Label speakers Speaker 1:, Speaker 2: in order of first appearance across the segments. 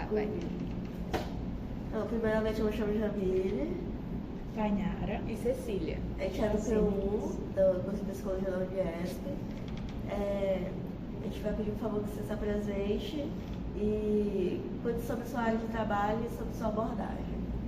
Speaker 1: Tá, vai.
Speaker 2: Então, primeiramente eu me chamo Jamile.
Speaker 3: Tainara.
Speaker 1: E Cecília.
Speaker 2: A gente é do P1, do curso de Psicologia da Uniesp. A gente vai pedir por favor que você se apresente e conte sobre sua área de trabalho e sobre sua abordagem.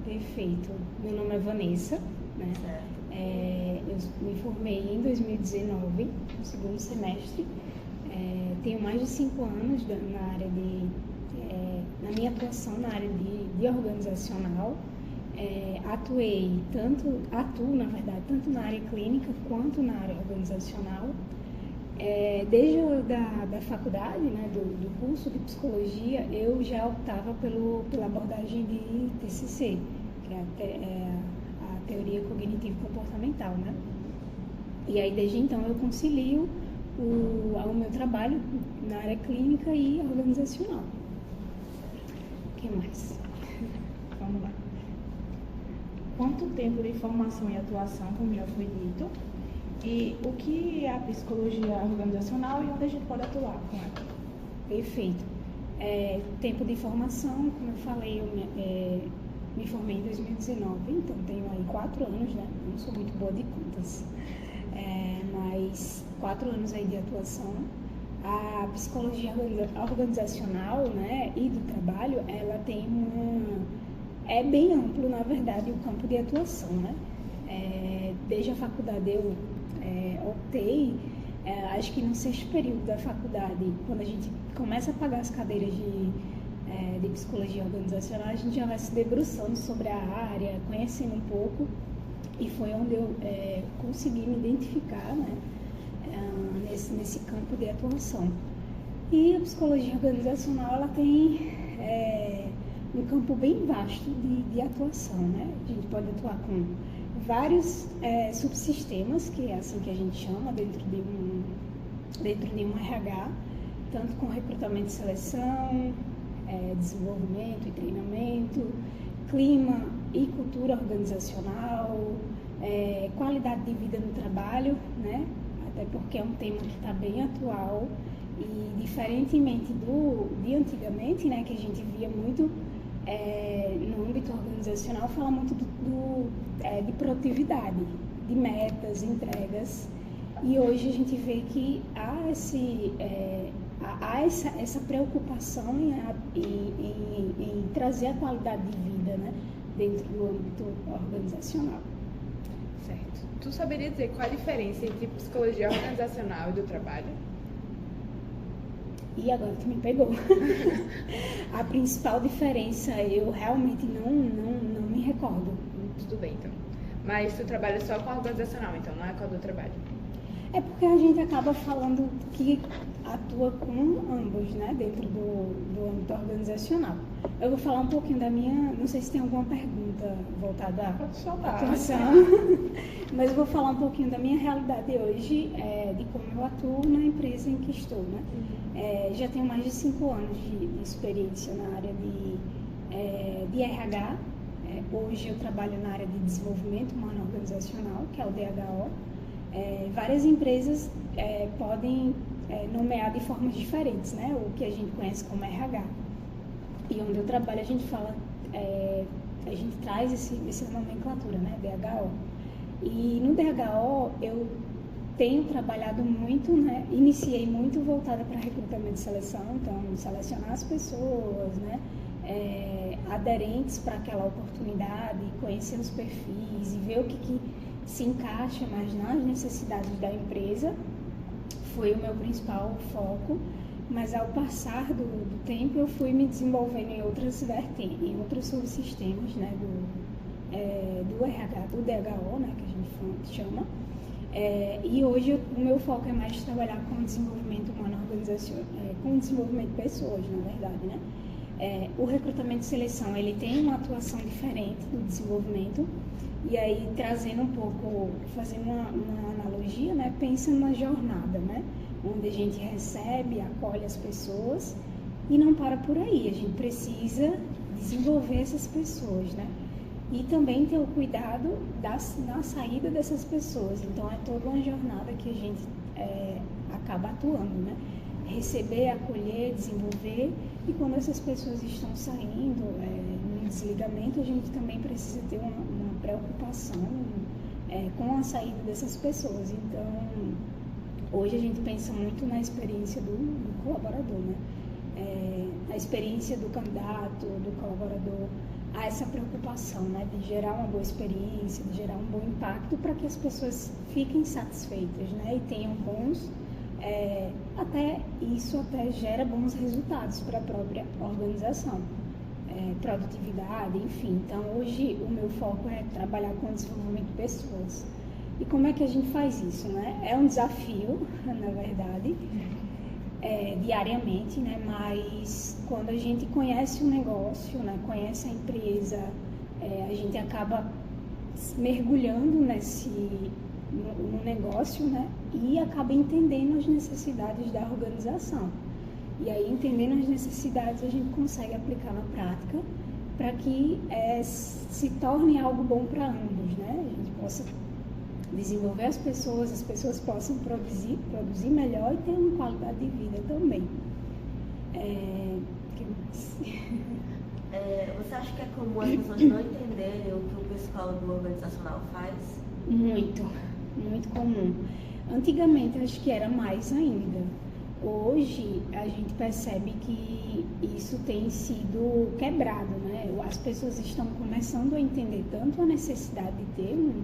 Speaker 3: Perfeito. Meu nome é Vanessa, né?
Speaker 2: Certo.
Speaker 3: Eu me formei em 2019, no segundo semestre. Tenho mais de 5 anos na minha atuação na área de organizacional. Atuo, na verdade, tanto na área clínica quanto na área organizacional. Desde da faculdade, né, do curso de psicologia, eu já optava pela abordagem de TCC, que é a teoria cognitivo-comportamental, né? E aí, desde então, eu concilio o meu trabalho na área clínica e organizacional. O que mais?
Speaker 4: Vamos lá. Quanto tempo de formação e atuação, como já foi dito, e o que é a psicologia organizacional e onde a gente pode atuar com ela?
Speaker 3: Perfeito. Tempo de formação, como eu falei, eu me formei em 2019, então tenho aí 4 anos, né? Não sou muito boa de contas, mas 4 anos aí de atuação. A psicologia organizacional, né, e do trabalho, ela tem é bem amplo, na verdade, o campo de atuação, né? Desde a faculdade eu optei, acho que no 6º período da faculdade, quando a gente começa a pagar as cadeiras de psicologia organizacional, a gente já vai se debruçando sobre a área, conhecendo um pouco, e foi onde eu consegui me identificar, né, nesse campo de atuação. E a psicologia organizacional, ela tem um campo bem vasto de atuação, né? A gente pode atuar com vários subsistemas, que é assim que a gente chama, dentro de um RH, tanto com recrutamento e seleção, desenvolvimento e treinamento, clima e cultura organizacional, qualidade de vida no trabalho, né? Até porque é um tema que está bem atual e, diferentemente de antigamente, né, que a gente via muito no âmbito organizacional, fala muito de produtividade, de metas, entregas, e hoje a gente vê que há essa preocupação em trazer a qualidade de vida, né, dentro do âmbito organizacional.
Speaker 1: Certo. Tu saberia dizer qual a diferença entre psicologia organizacional e do trabalho?
Speaker 3: E agora tu me pegou. A principal diferença eu realmente não me recordo.
Speaker 1: Tudo bem, então. Mas tu trabalha só com a organizacional, então, não é com a do trabalho?
Speaker 3: É porque a gente acaba falando que atua com ambos, né, dentro do âmbito organizacional. Eu vou falar um pouquinho da minha, não sei se tem alguma pergunta voltada à atuação, mas eu vou falar um pouquinho da minha realidade hoje, de como eu atuo na empresa em que estou, né. Já tenho mais de 5 anos de experiência na área de RH. Hoje eu trabalho na área de desenvolvimento humano organizacional, que é o DHO. Várias empresas podem nomear de formas diferentes, né, o que a gente conhece como RH. E onde eu trabalho a gente fala, a gente traz essa nomenclatura, né, DHO. E no DHO eu tenho trabalhado muito, né, iniciei muito voltada para recrutamento e seleção, então selecionar as pessoas, né, aderentes para aquela oportunidade, conhecer os perfis e ver o que se encaixa mais nas necessidades da empresa, foi o meu principal foco, mas ao passar do tempo eu fui me desenvolvendo em outras vertentes, em outros subsistemas, né, do RH, do DHO, né, que a gente chama, e hoje o meu foco é mais trabalhar com desenvolvimento humano organizacional, com desenvolvimento de pessoas, na verdade, né. O recrutamento e seleção, ele tem uma atuação diferente do desenvolvimento. E aí, trazendo um pouco, fazendo uma analogia, né, pensa numa jornada, né, onde a gente recebe, acolhe as pessoas e não para por aí. A gente precisa desenvolver essas pessoas, né, e também ter o cuidado na saída dessas pessoas. Então, é toda uma jornada que a gente acaba atuando, né, receber, acolher, desenvolver E quando essas pessoas estão saindo, no desligamento, a gente também precisa ter uma preocupação com a saída dessas pessoas. Então, hoje a gente pensa muito na experiência do colaborador, né? A experiência do candidato, do colaborador, há essa preocupação, né, de gerar uma boa experiência, de gerar um bom impacto para que as pessoas fiquem satisfeitas, né, e tenham bons, até gera bons resultados para a própria organização, produtividade, enfim. Então, hoje o meu foco é trabalhar com o desenvolvimento de pessoas. E como é que a gente faz isso, né? É um desafio, na verdade, diariamente, né? Mas quando a gente conhece o negócio, né? Conhece a empresa, a gente acaba mergulhando no negócio, né? E acaba entendendo as necessidades da organização. E aí, entendendo as necessidades, a gente consegue aplicar na prática para que se torne algo bom para ambos, né? A gente possa desenvolver as pessoas possam produzir melhor e ter uma qualidade de vida também.
Speaker 2: Você acha que é comum as pessoas não entenderem o que o psicólogo organizacional faz?
Speaker 3: Muito, muito comum. Antigamente, acho que era mais ainda. Hoje, a gente percebe que isso tem sido quebrado, né? As pessoas estão começando a entender tanto a necessidade de ter um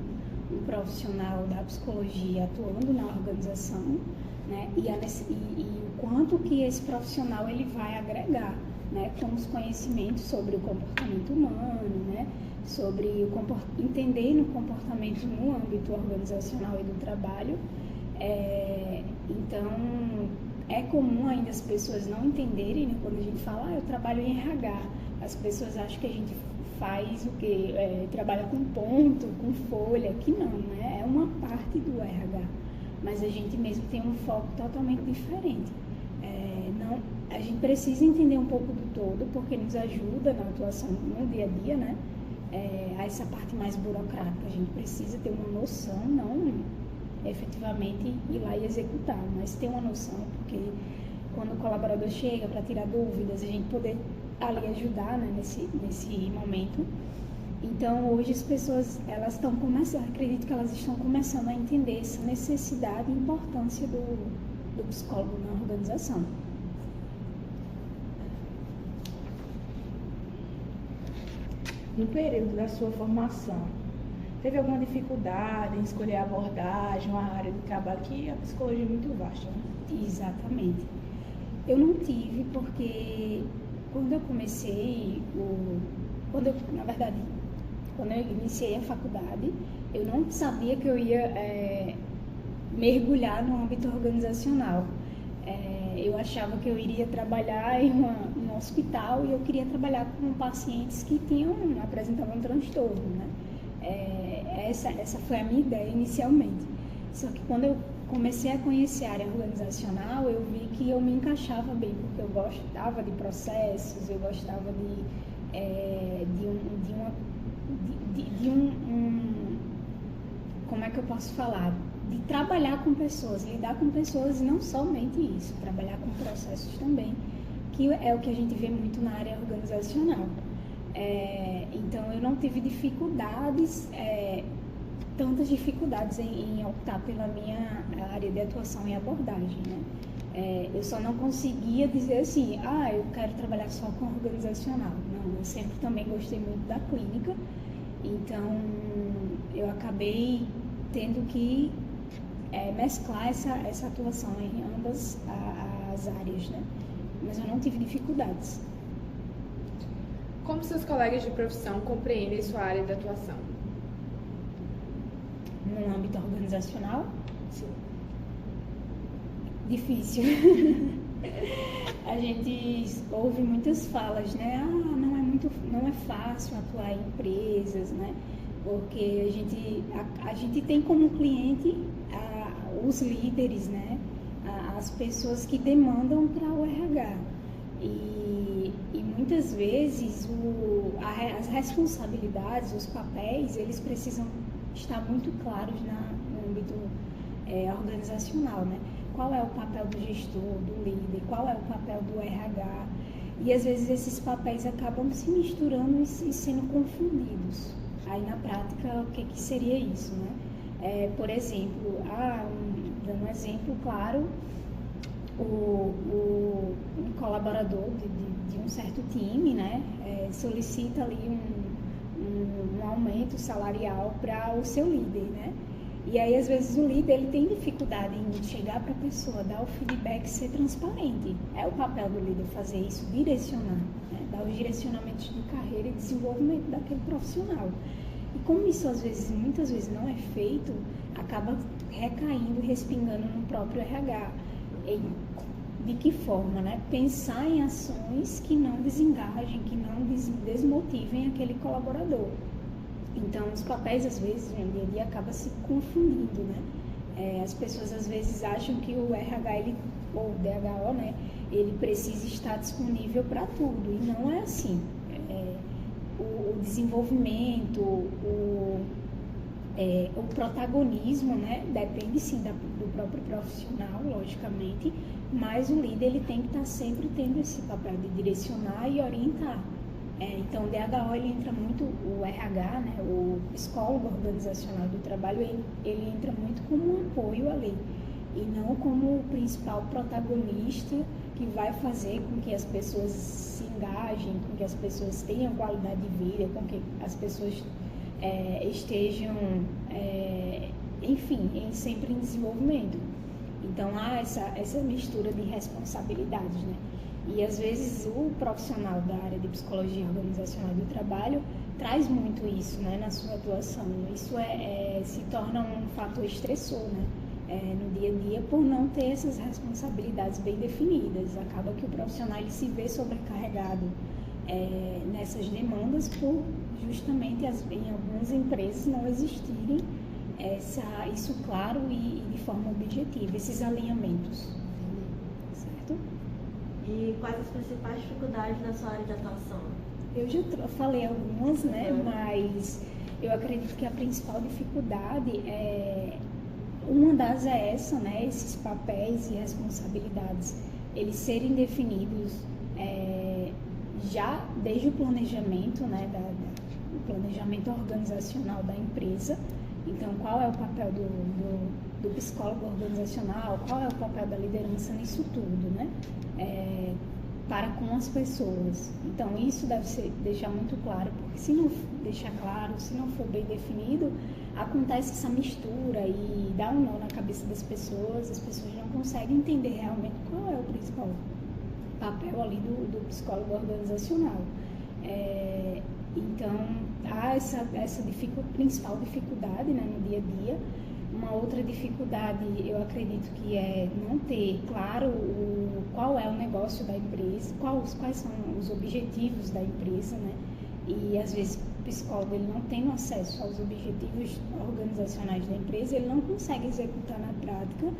Speaker 3: profissional da psicologia atuando na organização, né? E o quanto que esse profissional ele vai agregar, né? Com os conhecimentos sobre o comportamento humano, né? Sobre entender o comportamento no âmbito organizacional e do trabalho. Então, é comum ainda as pessoas não entenderem, né? Quando a gente fala, eu trabalho em RH, as pessoas acham que a gente faz o quê? Trabalha com ponto, com folha, que não, né? É uma parte do RH, mas a gente mesmo tem um foco totalmente diferente. A gente precisa entender um pouco do todo, porque nos ajuda na atuação no dia a dia, né? Essa parte mais burocrática, a gente precisa ter uma noção, não efetivamente ir lá e executar, mas ter uma noção, porque quando o colaborador chega para tirar dúvidas, a gente poder ali ajudar, né, nesse momento. Então, hoje as pessoas, elas estão começando, acredito que elas estão começando a entender essa necessidade e importância do psicólogo na organização.
Speaker 4: No período da sua formação, teve alguma dificuldade em escolher a abordagem, uma área de trabalho, que a psicologia é muito vasta, né?
Speaker 3: Exatamente. Eu não tive, porque quando eu comecei, quando eu iniciei a faculdade, eu não sabia que eu ia mergulhar no âmbito organizacional. Eu achava que eu iria trabalhar em um hospital e eu queria trabalhar com pacientes que apresentavam transtorno, né? Essa foi a minha ideia inicialmente. Só que quando eu comecei a conhecer a área organizacional, eu vi que eu me encaixava bem, porque eu gostava de processos, eu gostava como é que eu posso falar? De trabalhar com pessoas, lidar com pessoas, e não somente isso, trabalhar com processos também, que é o que a gente vê muito na área organizacional. Então, eu não tive tantas dificuldades em optar pela minha área de atuação e abordagem, né? Eu só não conseguia dizer assim, eu quero trabalhar só com organizacional. Não, eu sempre também gostei muito da clínica, então eu acabei tendo que mesclar essa atuação em ambas as áreas, né? Mas eu não tive dificuldades.
Speaker 1: Como seus colegas de profissão compreendem sua área de atuação?
Speaker 3: No âmbito organizacional?
Speaker 1: Sim.
Speaker 3: Difícil. A gente ouve muitas falas, né? Não é fácil atuar em empresas, né? Porque a gente tem como cliente os líderes, né? As pessoas que demandam para o RH. E muitas vezes as responsabilidades, os papéis, eles precisam estar muito claros no âmbito organizacional, né? Qual é o papel do gestor, do líder, qual é o papel do RH, E às vezes esses papéis acabam se misturando e sendo confundidos. Aí na prática, o que seria isso, né? Por exemplo, dando um exemplo claro, um colaborador de um certo time, né, solicita ali um aumento salarial para o seu líder, né? E aí, às vezes, o líder ele tem dificuldade em chegar para a pessoa, dar o feedback, ser transparente. É o papel do líder fazer isso, direcionar, né? Dar os direcionamentos de carreira e desenvolvimento daquele profissional. E como isso, muitas vezes não é feito, acaba recaindo, respingando no próprio RH. De que forma, né? Pensar em ações que não desengajem, que não desmotivem aquele colaborador. Então, os papéis, às vezes, no dia a dia, acaba se confundindo, né? As pessoas, às vezes, acham que o RH, ou o DHO, né? Ele precisa estar disponível para tudo, e não é assim. O desenvolvimento, o protagonismo, né? Depende, sim, do próprio profissional, logicamente, mas o líder ele tem que estar sempre tendo esse papel de direcionar e orientar. Então, o DHO ele entra muito, o RH, né, o psicólogo organizacional do trabalho, ele entra muito como um apoio ali, e não como o principal protagonista que vai fazer com que as pessoas se engajem, com que as pessoas tenham qualidade de vida, com que as pessoas estejam, enfim, sempre em desenvolvimento. Então, há essa mistura de responsabilidades, né? E, às vezes, o profissional da área de psicologia organizacional do trabalho traz muito isso, né, na sua atuação. Isso se torna um fator estressor, né, no dia a dia, por não ter essas responsabilidades bem definidas. Acaba que o profissional ele se vê sobrecarregado nessas demandas por justamente em algumas empresas não existirem isso claro e de forma objetiva, esses alinhamentos. Certo?
Speaker 2: E quais as principais dificuldades da sua área de atuação?
Speaker 3: Eu já falei algumas, né? Mas eu acredito que a principal dificuldade uma das é essa, né? Esses papéis e responsabilidades, eles serem definidos já desde o planejamento, né? O planejamento organizacional da empresa. Então, qual é o papel do psicólogo organizacional, qual é o papel da liderança nisso tudo, né? Para com as pessoas. Então, isso deve deixar muito claro, porque se não deixar claro, se não for bem definido, acontece essa mistura e dá um nó na cabeça das pessoas, as pessoas não conseguem entender realmente qual é o principal papel ali do psicólogo organizacional. Então, há essa principal dificuldade, né, no dia a dia. Uma outra dificuldade, eu acredito que é não ter claro qual é o negócio da empresa, quais são os objetivos da empresa, né? E às vezes o psicólogo ele não tem acesso aos objetivos organizacionais da empresa, ele não consegue executar na prática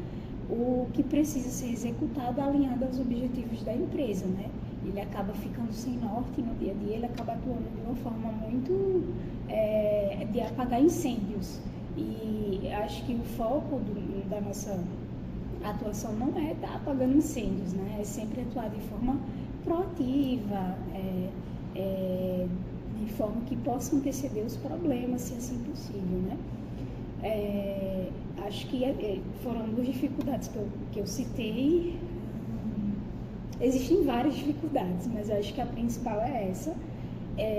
Speaker 3: o que precisa ser executado alinhado aos objetivos da empresa, né? Ele acaba ficando sem norte no dia a dia, ele acaba atuando de uma forma muito de apagar incêndios. E acho que o foco da nossa atuação não é estar apagando incêndios, né? É sempre atuar de forma proativa, de forma que possa anteceder os problemas, se assim possível, né? Acho que foram duas dificuldades que eu citei. Existem várias dificuldades, mas acho que a principal é essa.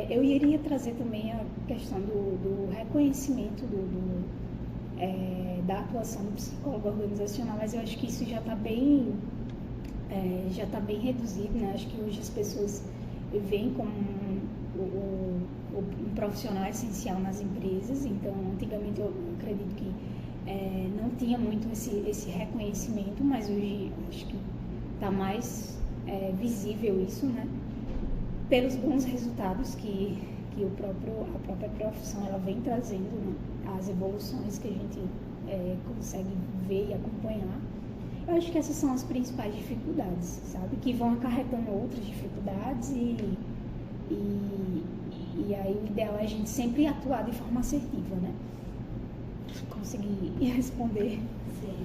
Speaker 3: Eu iria trazer também a questão do reconhecimento da atuação do psicólogo organizacional, mas eu acho que isso já está bem reduzido, né? Acho que hoje as pessoas veem como um profissional essencial nas empresas. Então, antigamente eu acredito que não tinha muito esse reconhecimento, mas hoje acho que está mais visível isso, né? Pelos bons resultados que a própria profissão ela vem trazendo, né? As evoluções que a gente consegue ver e acompanhar. Eu acho que essas são as principais dificuldades, sabe? Que vão acarretando outras dificuldades e aí o ideal é a gente sempre atuar de forma assertiva, né? Conseguir responder.
Speaker 2: Sim.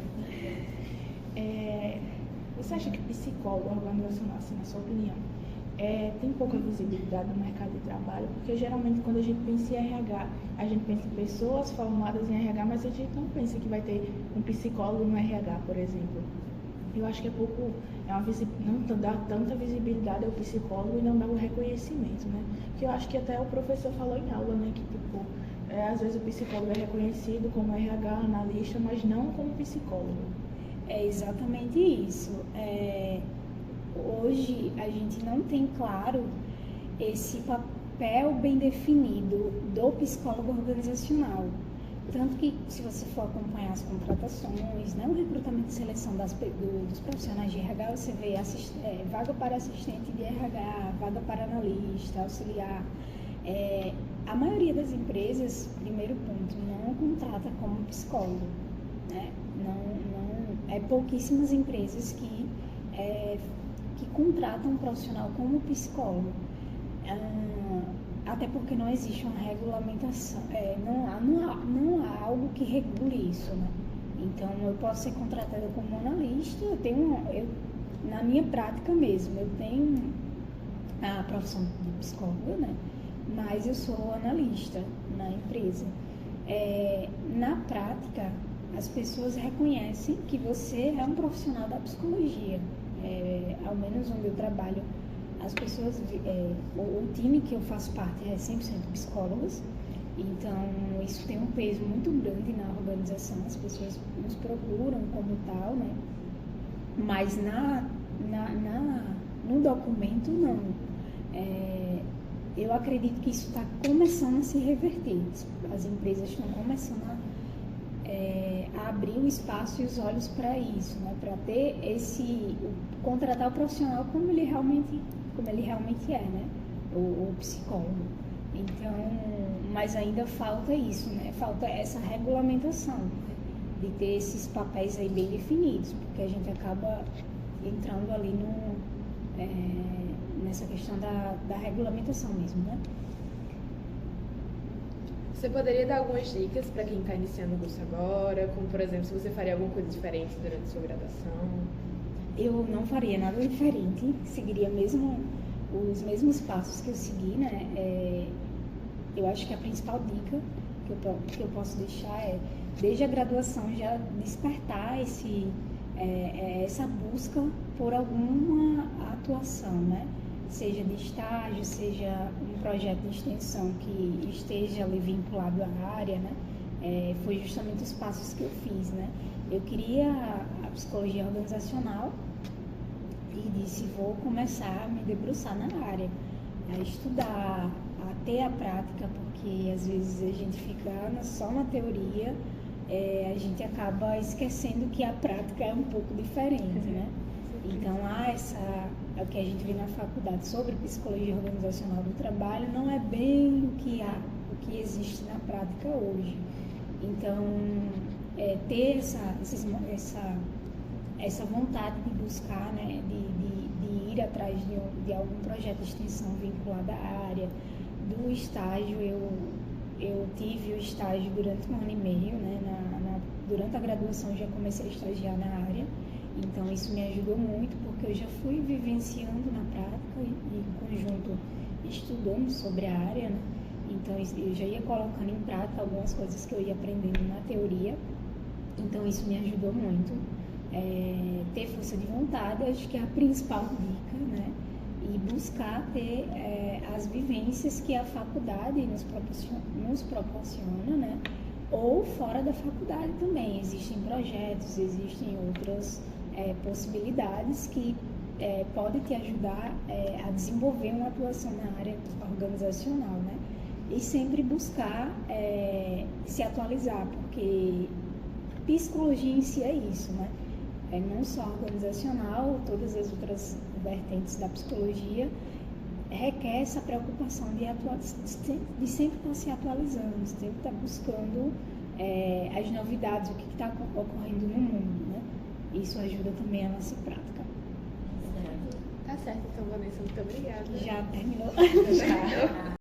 Speaker 4: Você acha que psicólogo organizacional, assim, na sua opinião, tem pouca visibilidade no mercado de trabalho, porque geralmente quando a gente pensa em RH, a gente pensa em pessoas formadas em RH, mas a gente não pensa que vai ter um psicólogo no RH, por exemplo. Eu acho que não dá tanta visibilidade ao psicólogo e não dá o reconhecimento, né? Que eu acho que até o professor falou em aula, né? Que tipo, às vezes o psicólogo é reconhecido como RH, analista, mas não como psicólogo.
Speaker 3: É exatamente isso. Hoje a gente não tem claro esse papel bem definido do psicólogo organizacional. Tanto que, se você for acompanhar as contratações, né, o recrutamento e seleção dos profissionais de RH, você vê vaga para assistente de RH, vaga para analista, auxiliar. A maioria das empresas, primeiro ponto, não contrata como psicólogo. Né? Pouquíssimas empresas que contratam um profissional como psicólogo. Até porque não existe uma regulamentação, não há algo que regule isso, né? Então, eu posso ser contratada como analista, na minha prática mesmo, eu tenho a profissão de psicóloga, né? Mas eu sou analista na empresa. Na prática, as pessoas reconhecem que você é um profissional da psicologia, ao menos onde eu trabalho. As pessoas, o time que eu faço parte é 100% psicólogas, então isso tem um peso muito grande na organização, as pessoas nos procuram como tal, né? Mas no documento não. Eu acredito que isso está começando a se reverter, as empresas estão começando a abrir o espaço e os olhos para isso, né? Para ter contratar o profissional como ele realmente é, né? O psicólogo. Então, mas ainda falta isso, né? Falta essa regulamentação, né? De ter esses papéis aí bem definidos, porque a gente acaba entrando ali nessa questão da regulamentação mesmo, né?
Speaker 1: Você poderia dar algumas dicas para quem está iniciando o curso agora, como por exemplo, se você faria alguma coisa diferente durante a sua graduação?
Speaker 3: Eu não faria nada diferente, seguiria mesmo os mesmos passos que eu segui, né? Eu acho que a principal dica que eu posso deixar é, desde a graduação, já despertar essa busca por alguma atuação, né? Seja de estágio, seja um projeto de extensão que esteja ali vinculado à área, né? Foi justamente os passos que eu fiz, né? Eu queria a psicologia organizacional e disse, vou começar a me debruçar na área, a estudar, a ter a prática, porque às vezes a gente fica só na teoria, a gente acaba esquecendo que a prática é um pouco diferente, né? Então, o que a gente vê na faculdade sobre psicologia organizacional do trabalho não é bem o que existe na prática hoje. Então, ter essa vontade de buscar, né, de ir atrás de algum projeto de extensão vinculado à área, do estágio, eu tive o estágio durante 1 ano e meio, né, durante a graduação eu já comecei a estagiar na área, então isso me ajudou muito, porque eu já fui vivenciando na prática e em conjunto estudando sobre a área, né, então eu já ia colocando em prática algumas coisas que eu ia aprendendo na teoria, então isso me ajudou muito. Ter força de vontade, acho que é a principal dica, né? E buscar ter as vivências que a faculdade nos proporciona, né? Ou fora da faculdade também. Existem projetos, existem outras possibilidades que podem te ajudar a desenvolver uma atuação na área organizacional, né? E sempre buscar se atualizar, porque psicologia em si é isso, né? Não só organizacional, todas as outras vertentes da psicologia requer essa preocupação de sempre estar se atualizando, sempre estar buscando as novidades, o que está ocorrendo no mundo, né? Isso ajuda também a nossa prática.
Speaker 1: Tá certo, então, Vanessa, muito obrigada.
Speaker 3: Já terminou?
Speaker 1: Já.